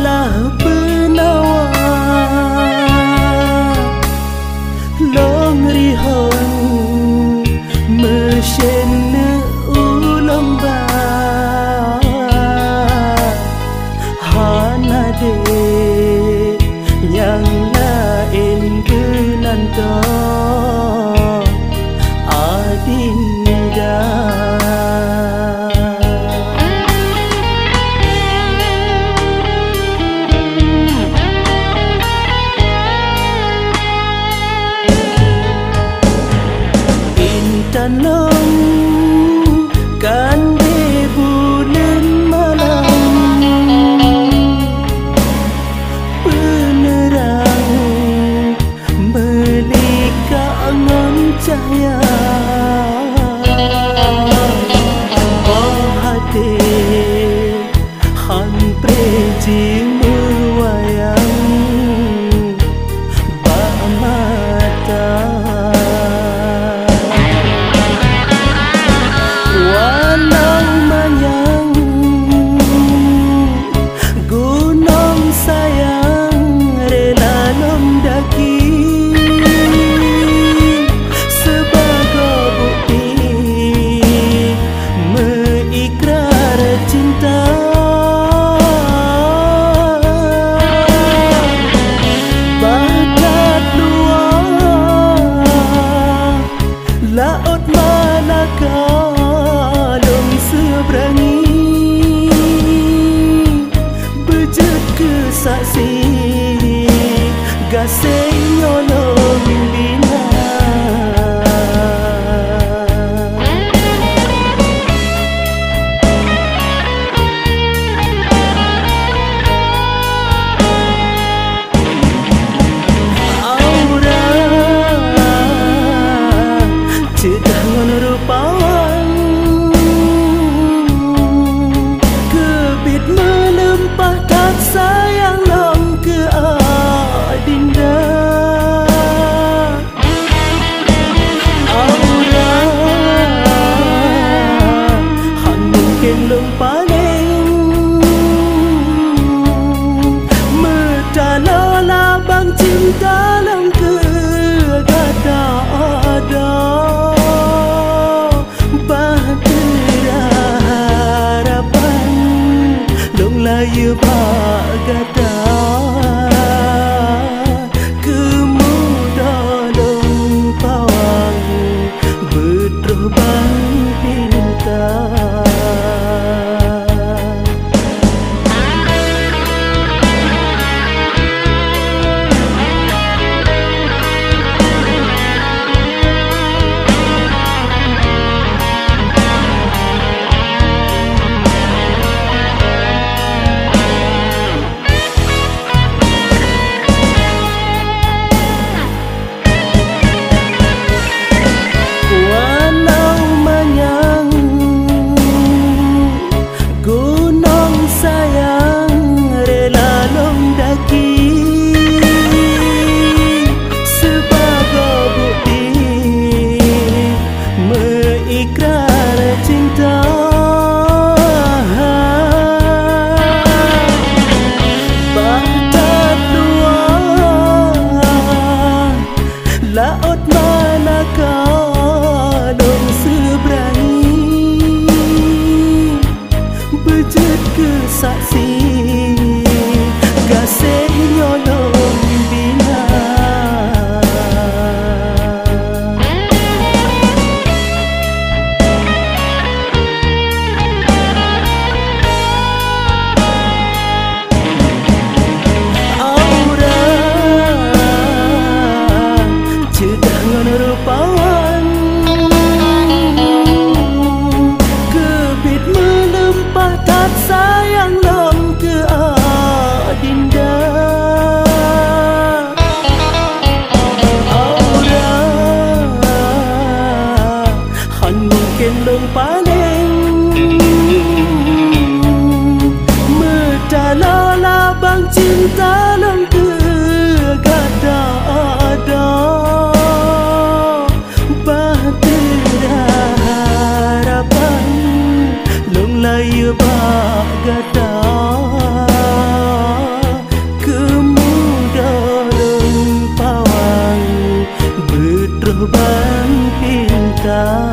lah penawa long rihon mesin ulang ba hanade yang lain benanda adinda tanam kan di bulan malam penerang melika angan cahaya oh hati han preji mewayang bak mata laut manakah long seberangi bejut kesaksi gasing nyolong bina rupawan kebit melempah tak sayang long ke adinda aura han mungkin long paling medala bang cinta long ke gada ada harapan dong layu pak gada kemudah dong pawang bedroh bang pinta Bang pintar